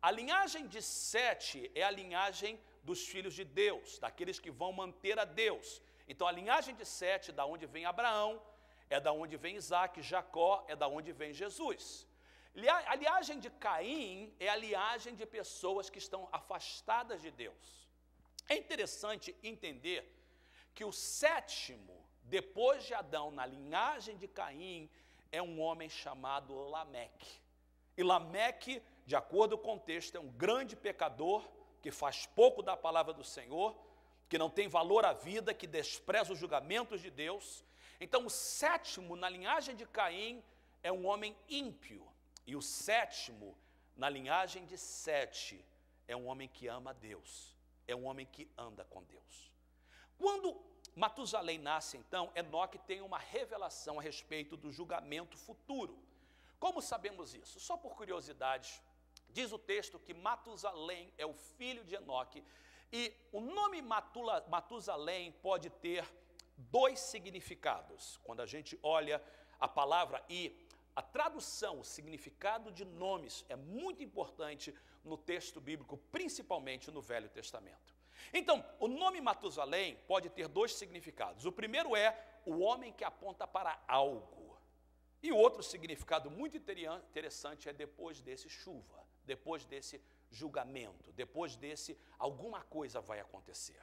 A linhagem de Sete é a linhagem dos filhos de Deus, daqueles que vão manter a Deus. Então a linhagem de Sete, da onde vem Abraão, é da onde vem Isaac, Jacó, é da onde vem Jesus. A linhagem de Caim é a linhagem de pessoas que estão afastadas de Deus. É interessante entender que o sétimo, depois de Adão, na linhagem de Caim, é um homem chamado Lameque. E Lameque, de acordo com o texto, é um grande pecador, que faz pouco da palavra do Senhor, que não tem valor à vida, que despreza os julgamentos de Deus. Então o sétimo, na linhagem de Caim, é um homem ímpio. E o sétimo, na linhagem de Sete, é um homem que ama a Deus, é um homem que anda com Deus. Quando Matusalém nasce, então, Enoque tem uma revelação a respeito do julgamento futuro. Como sabemos isso? Só por curiosidade, diz o texto que Matusalém é o filho de Enoque, e o nome Matusalém pode ter dois significados. Quando a gente olha a palavra e a tradução, o significado de nomes é muito importante no texto bíblico, principalmente no Velho Testamento. Então, o nome Matusalém pode ter dois significados. O primeiro é o homem que aponta para algo. E o outro significado muito interessante é depois desse chuva, depois desse julgamento, depois desse alguma coisa vai acontecer.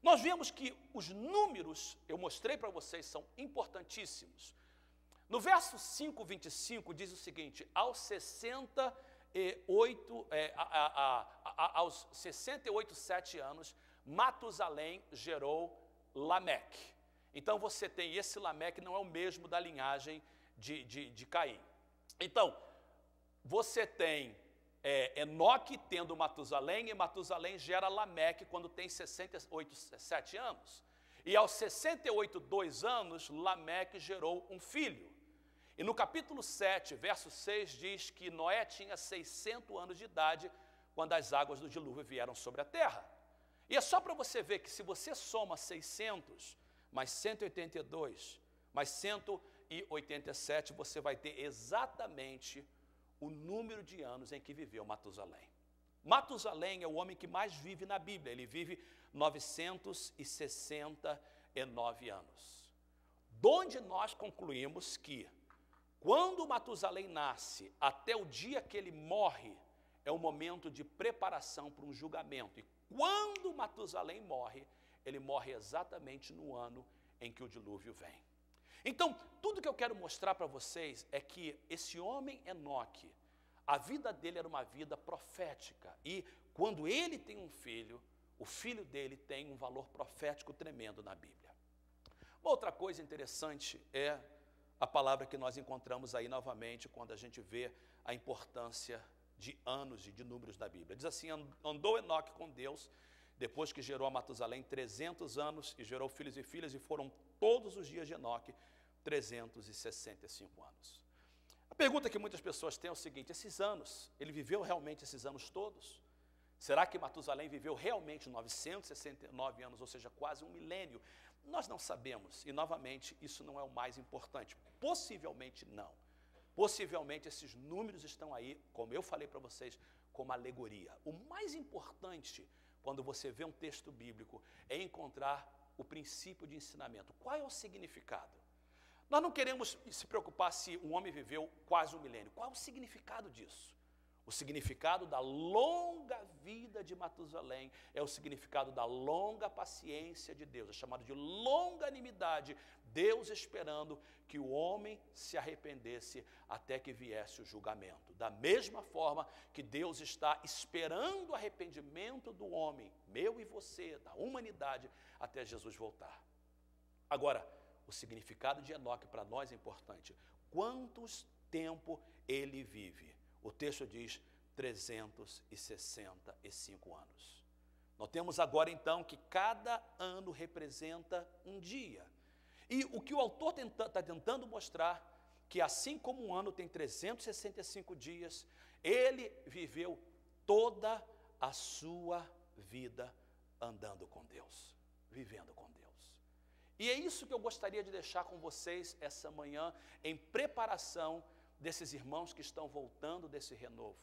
Nós vemos que os números, eu mostrei para vocês, são importantíssimos. No verso 5, 25, diz o seguinte: aos 68, 7 anos, Matusalém gerou Lameque. Então você tem esse Lameque, não é o mesmo da linhagem de Caim. Então, você tem Enoque tendo Matusalém, e Matusalém gera Lameque quando tem 68, 7 anos. E aos 68, 2 anos, Lameque gerou um filho. E no capítulo 7, verso 6, diz que Noé tinha 600 anos de idade quando as águas do dilúvio vieram sobre a terra. E é só para você ver que se você soma 600, mais 182, mais 187, você vai ter exatamente o número de anos em que viveu Matusalém. Matusalém é o homem que mais vive na Bíblia, ele vive 969 anos. Donde nós concluímos que, quando Matusalém nasce, até o dia que ele morre, é um momento de preparação para um julgamento. E quando Matusalém morre, ele morre exatamente no ano em que o dilúvio vem. Então, tudo que eu quero mostrar para vocês é que esse homem Enoque, a vida dele era uma vida profética. E quando ele tem um filho, o filho dele tem um valor profético tremendo na Bíblia. Uma outra coisa interessante é a palavra que nós encontramos aí novamente quando a gente vê a importância de anos e de números da Bíblia. Diz assim: andou Enoque com Deus, depois que gerou a Matusalém 300 anos, e gerou filhos e filhas, e foram todos os dias de Enoque 365 anos. A pergunta que muitas pessoas têm é o seguinte: esses anos, ele viveu realmente esses anos todos? Será que Matusalém viveu realmente 969 anos, ou seja, quase um milênio? Nós não sabemos, e novamente, isso não é o mais importante. Possivelmente não. Possivelmente esses números estão aí, como eu falei para vocês, como alegoria. O mais importante, quando você vê um texto bíblico, é encontrar o princípio de ensinamento. Qual é o significado? Nós não queremos se preocupar se um homem viveu quase um milênio. Qual é o significado disso? O significado da longa vida de Matusalém é o significado da longa paciência de Deus, é chamado de longanimidade, Deus esperando que o homem se arrependesse até que viesse o julgamento. Da mesma forma que Deus está esperando o arrependimento do homem, meu e você, da humanidade, até Jesus voltar. Agora, o significado de Enoque para nós é importante. Quantos tempo ele vive? O texto diz 365 anos. Notemos agora então que cada ano representa um dia. E o que o autor está tentando mostrar, que assim como um ano tem 365 dias, ele viveu toda a sua vida andando com Deus, vivendo com Deus. E é isso que eu gostaria de deixar com vocês essa manhã, em preparação desses irmãos que estão voltando desse renovo.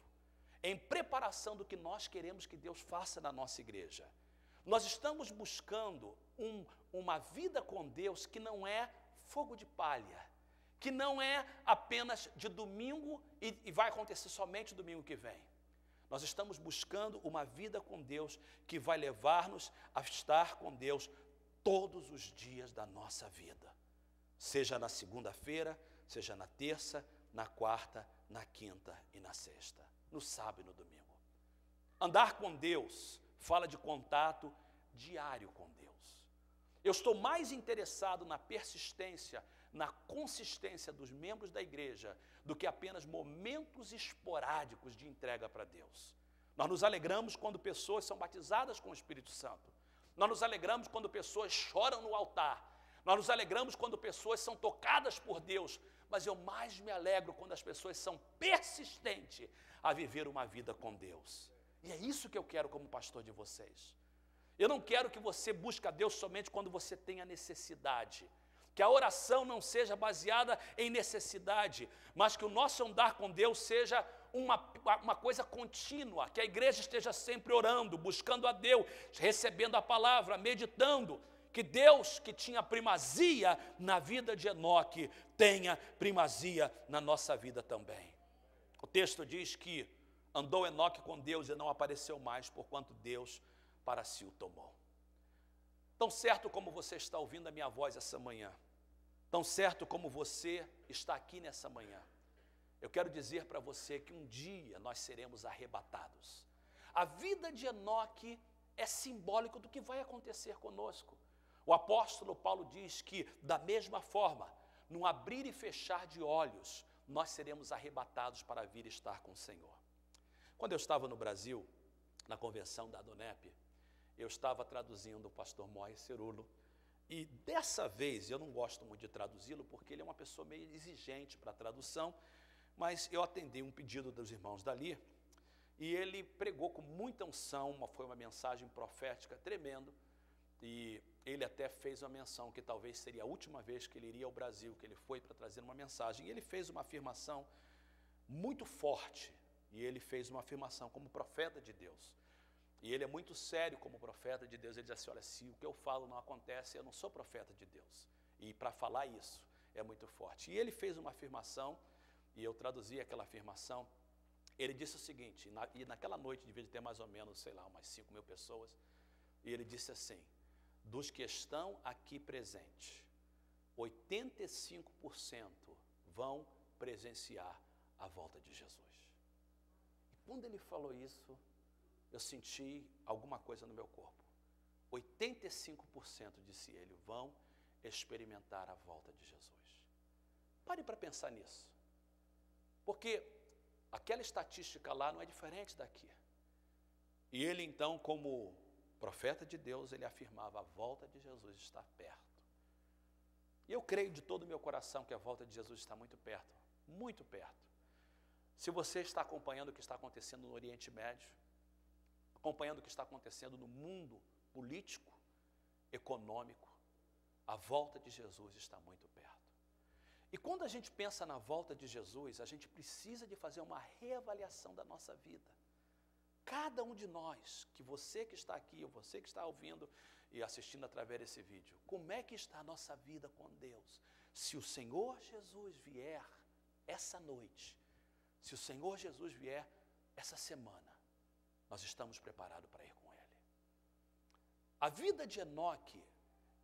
em preparação do que nós queremos que Deus faça na nossa igreja. Nós estamos buscando uma vida com Deus que não é fogo de palha, que não é apenas de domingo e vai acontecer somente domingo que vem. Nós estamos buscando uma vida com Deus que vai levar-nos a estar com Deus todos os dias da nossa vida. Seja na segunda-feira, seja na terça, na quarta, na quinta e na sexta, no sábado e no domingo. Andar com Deus fala de contato diário com Deus. Eu estou mais interessado na persistência, na consistência dos membros da igreja, do que apenas momentos esporádicos de entrega para Deus. Nós nos alegramos quando pessoas são batizadas com o Espírito Santo. Nós nos alegramos quando pessoas choram no altar. Nós nos alegramos quando pessoas são tocadas por Deus. Mas eu mais me alegro quando as pessoas são persistentes a viver uma vida com Deus. E é isso que eu quero como pastor de vocês. Eu não quero que você busque a Deus somente quando você tenha necessidade. Que a oração não seja baseada em necessidade, mas que o nosso andar com Deus seja uma coisa contínua, que a igreja esteja sempre orando, buscando a Deus, recebendo a palavra, meditando, que Deus que tinha primazia na vida de Enoque, tenha primazia na nossa vida também. O texto diz que andou Enoque com Deus e não apareceu mais, porquanto Deus para si o tomou. Tão certo como você está ouvindo a minha voz essa manhã, tão certo como você está aqui nessa manhã, eu quero dizer para você que um dia nós seremos arrebatados. A vida de Enoque é simbólico do que vai acontecer conosco. O apóstolo Paulo diz que, da mesma forma, num abrir e fechar de olhos, nós seremos arrebatados para vir estar com o Senhor. Quando eu estava no Brasil, na convenção da ADONEP, eu estava traduzindo o pastor Moisés Cerulo, e dessa vez eu não gosto muito de traduzi-lo, porque ele é uma pessoa meio exigente para a tradução, mas eu atendi um pedido dos irmãos dali, e ele pregou com muita unção, foi uma mensagem profética tremenda, e ele até fez uma menção que talvez seria a última vez que ele iria ao Brasil, que ele foi para trazer uma mensagem, e ele fez uma afirmação muito forte, e ele fez uma afirmação como profeta de Deus, e ele é muito sério como profeta de Deus. Ele diz assim: olha, se o que eu falo não acontece, eu não sou profeta de Deus, e para falar isso é muito forte. E ele fez uma afirmação, e eu traduzi aquela afirmação. Ele disse o seguinte, e naquela noite devia ter mais ou menos, sei lá, umas 5.000 pessoas, e ele disse assim: dos que estão aqui presentes, 85% vão presenciar a volta de Jesus. E quando ele falou isso, eu senti alguma coisa no meu corpo. 85%, disse ele, vão experimentar a volta de Jesus. Pare para pensar nisso. Porque aquela estatística lá não é diferente daqui. E ele então, como profeta de Deus, ele afirmava: a volta de Jesus está perto. E eu creio de todo o meu coração que a volta de Jesus está muito perto, muito perto. Se você está acompanhando o que está acontecendo no Oriente Médio, acompanhando o que está acontecendo no mundo político, econômico, a volta de Jesus está muito perto. E quando a gente pensa na volta de Jesus, a gente precisa de fazer uma reavaliação da nossa vida. Cada um de nós, que você que está aqui, ou você que está ouvindo e assistindo através desse vídeo, como é que está a nossa vida com Deus? Se o Senhor Jesus vier essa noite, se o Senhor Jesus vier essa semana, nós estamos preparados para ir com Ele. A vida de Enoque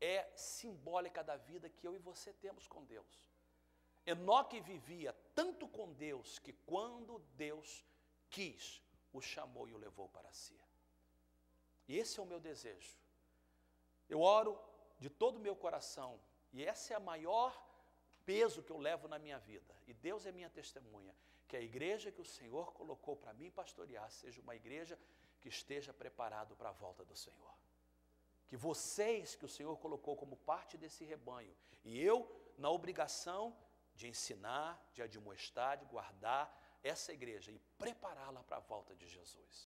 é simbólica da vida que eu e você temos com Deus. Enoque vivia tanto com Deus que quando Deus quis, o chamou e o levou para si. E esse é o meu desejo. Eu oro de todo o meu coração, e esse é o maior peso que eu levo na minha vida, e Deus é minha testemunha, que a igreja que o Senhor colocou para mim pastorear seja uma igreja que esteja preparado para a volta do Senhor. Que vocês que o Senhor colocou como parte desse rebanho, e eu na obrigação de ensinar, de admoestar, de guardar essa igreja e prepará-la para a volta de Jesus.